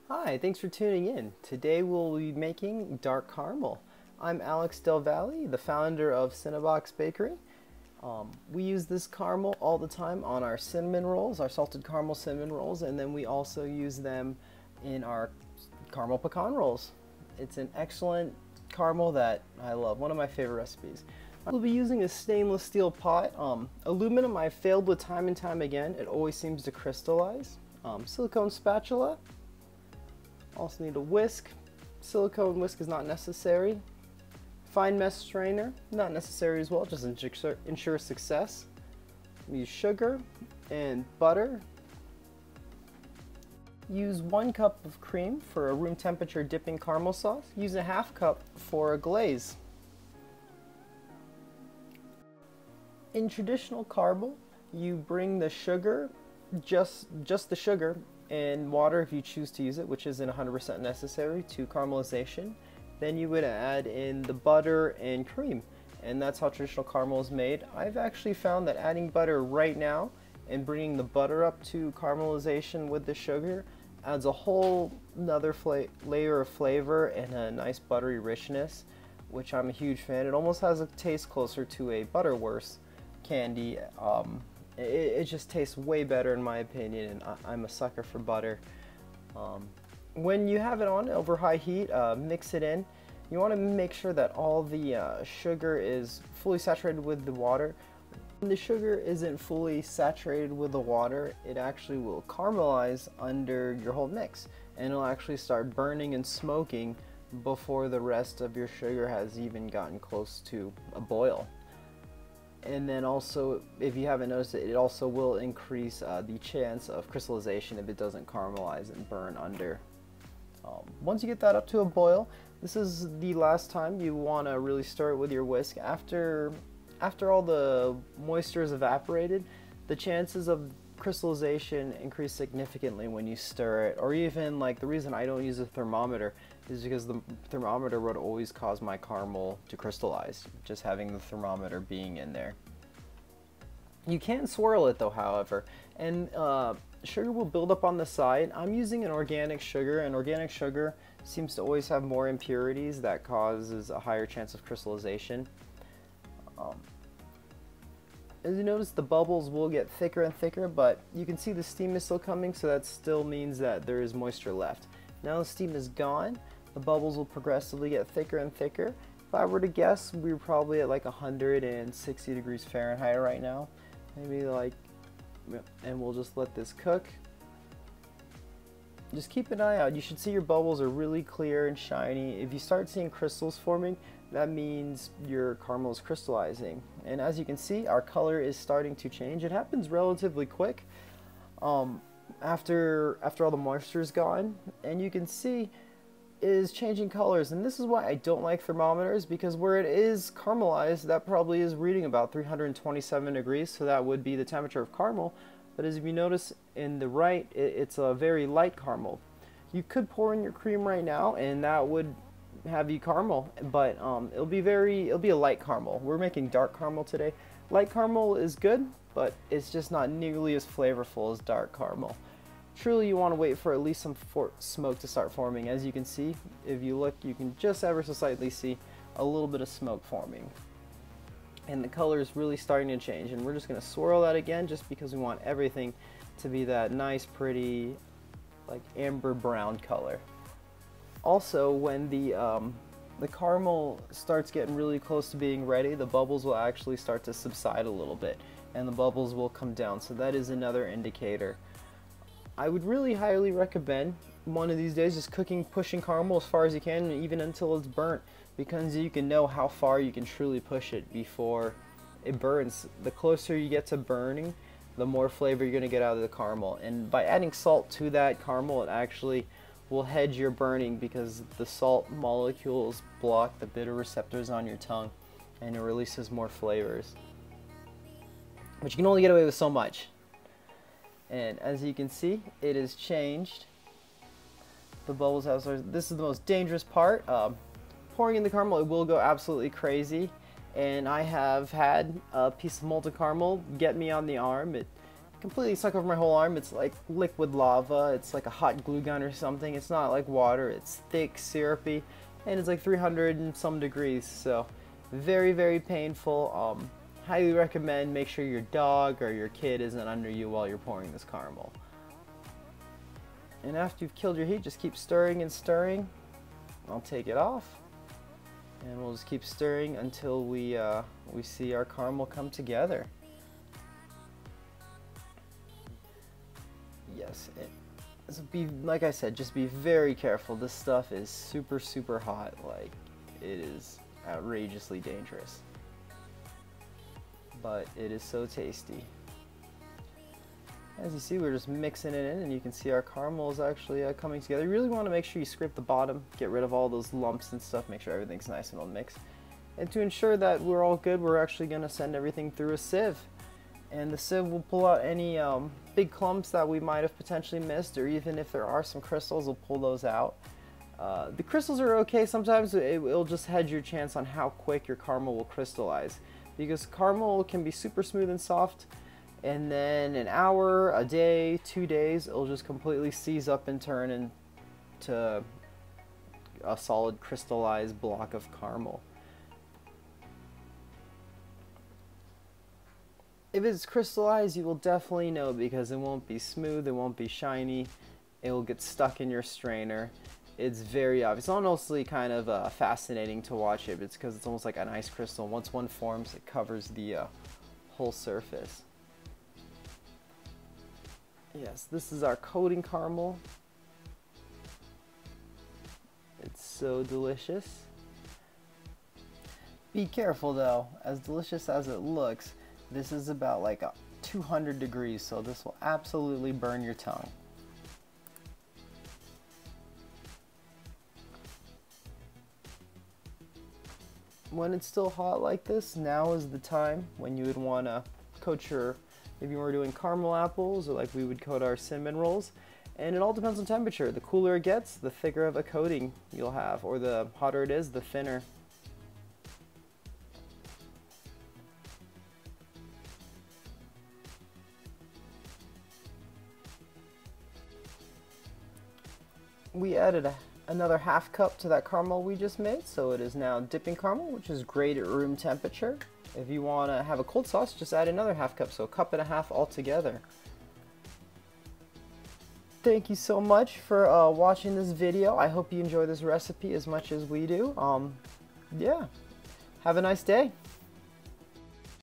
Hi, thanks for tuning in. Today we'll be making dark caramel. I'm Alex Del Valle, the founder of Cinna Box Bakery. We use this caramel all the time on our cinnamon rolls, our salted caramel cinnamon rolls, and then we also use them in our caramel pecan rolls. It's an excellent caramel that I love, one of my favorite recipes. We'll be using a stainless steel pot. Aluminum I've failed with time and time again. It always seems to crystallize. Silicone spatula. Also need a whisk. Silicone whisk is not necessary. Fine mesh strainer, not necessary as well, just ensure success. We use sugar and butter. Use 1 cup of cream for a room temperature dipping caramel sauce. Use a ½ cup for a glaze. In traditional caramel, you bring the sugar, just the sugar, and water if you choose to use it, which isn't 100% necessary, to caramelization. Then you would add in the butter and cream, and that's how traditional caramel is made. I've actually found that adding butter right now and bringing the butter up to caramelization with the sugar adds a whole another layer of flavor and a nice buttery richness, which I'm a huge fan. It almost has a taste closer to a Butterwurst candy. It just tastes way better in my opinion, and I'm a sucker for butter. When you have it on over high heat, mix it in. You want to make sure that all the sugar is fully saturated with the water. When the sugar isn't fully saturated with the water, it actually will caramelize under your whole mix, and it'll actually start burning and smoking before the rest of your sugar has even gotten close to a boil. And then also, if you haven't noticed it, it also will increase the chance of crystallization if it doesn't caramelize and burn under. Once you get that up to a boil, this is the last time you want to really stir it with your whisk. After all the moisture is evaporated, the chances of crystallization increase significantly when you stir it. Or even, like, the reason I don't use a thermometer is because the thermometer would always cause my caramel to crystallize, just having the thermometer being in there. You can swirl it though, however, and sugar will build up on the side. I'm using an organic sugar, and organic sugar seems to always have more impurities that causes a higher chance of crystallization. As you notice, the bubbles will get thicker and thicker, but you can see the steam is still coming, so that still means that there is moisture left. Now the steam is gone, the bubbles will progressively get thicker and thicker. If I were to guess, we're probably at like 160 degrees Fahrenheit right now. Maybe like, and we'll just let this cook. Just keep an eye out. You should see your bubbles are really clear and shiny. If you start seeing crystals forming, that means your caramel is crystallizing. And as you can see, our color is starting to change. It happens relatively quick after all the moisture is gone, and you can see it is changing colors. And this is why I don't like thermometers, because where it is caramelized, that probably is reading about 327 degrees, so that would be the temperature of caramel. But as you notice in the right, it's a very light caramel. You could pour in your cream right now, and that would have you caramel, but it'll be a light caramel. We're making dark caramel today. Light caramel is good, but it's just not nearly as flavorful as dark caramel. Truly, you want to wait for at least some smoke to start forming. As you can see, if you look, you can just ever so slightly see a little bit of smoke forming, and the color is really starting to change. And we're just going to swirl that again, just because we want everything to be that nice, pretty, like amber brown color. Also, when the caramel starts getting really close to being ready, the bubbles will actually start to subside a little bit, and the bubbles will come down. So that is another indicator. I would really highly recommend one of these days just pushing caramel as far as you can, even until it's burnt, because you can know how far you can truly push it before it burns. The closer you get to burning, the more flavor you're going to get out of the caramel. And by adding salt to that caramel, it actually will hedge your burning, because the salt molecules block the bitter receptors on your tongue, and it releases more flavors. But you can only get away with so much. And as you can see, it has changed. The bubbles have started. This is the most dangerous part. Pouring in the caramel, it will go absolutely crazy. And I have had a piece of molten caramel get me on the arm. It completely suck over my whole arm. It's like liquid lava. It's like a hot glue gun or something. It's not like water. It's thick, syrupy, and it's like 300 and some degrees. So very, very painful. Highly recommend make sure your dog or your kid isn't under you while you're pouring this caramel. And after you've killed your heat, just keep stirring and stirring. I'll take it off, and we'll just keep stirring until we see our caramel come together. Yes, so like I said, just be very careful. This stuff is super, super hot. Like, it is outrageously dangerous, but it is so tasty. As you see, we're just mixing it in, and you can see our caramel is actually coming together. You really want to make sure you scrape the bottom, get rid of all those lumps and stuff, make sure everything's nice and well mixed. And to ensure that we're all good, we're actually going to send everything through a sieve. And the sieve will pull out any big clumps that we might have potentially missed, or even if there are some crystals, we'll pull those out. The crystals are okay. Sometimes it'll just hedge your chance on how quick your caramel will crystallize, because caramel can be super smooth and soft, and then an hour, a day, 2 days, it'll just completely seize up and turn into a solid crystallized block of caramel. If it's crystallized, you will definitely know, because it won't be smooth, it won't be shiny, it will get stuck in your strainer. It's very obvious. It's honestly kind of fascinating to watch it. It's because it's almost like an ice crystal. Once one forms, it covers the whole surface. Yes, this is our coating caramel. It's so delicious. Be careful though, as delicious as it looks, this is about like 200 degrees, so this will absolutely burn your tongue. When it's still hot like this, now is the time when you would want to coat your, if you were doing caramel apples, or like we would coat our cinnamon rolls. And it all depends on temperature. The cooler it gets, the thicker of a coating you'll have, or the hotter it is, the thinner. We added another half cup to that caramel we just made, so it is now dipping caramel, which is great at room temperature. If you want to have a cold sauce, just add another half cup, so 1.5 cups altogether. Thank you so much for watching this video. I hope you enjoy this recipe as much as we do. Yeah, have a nice day.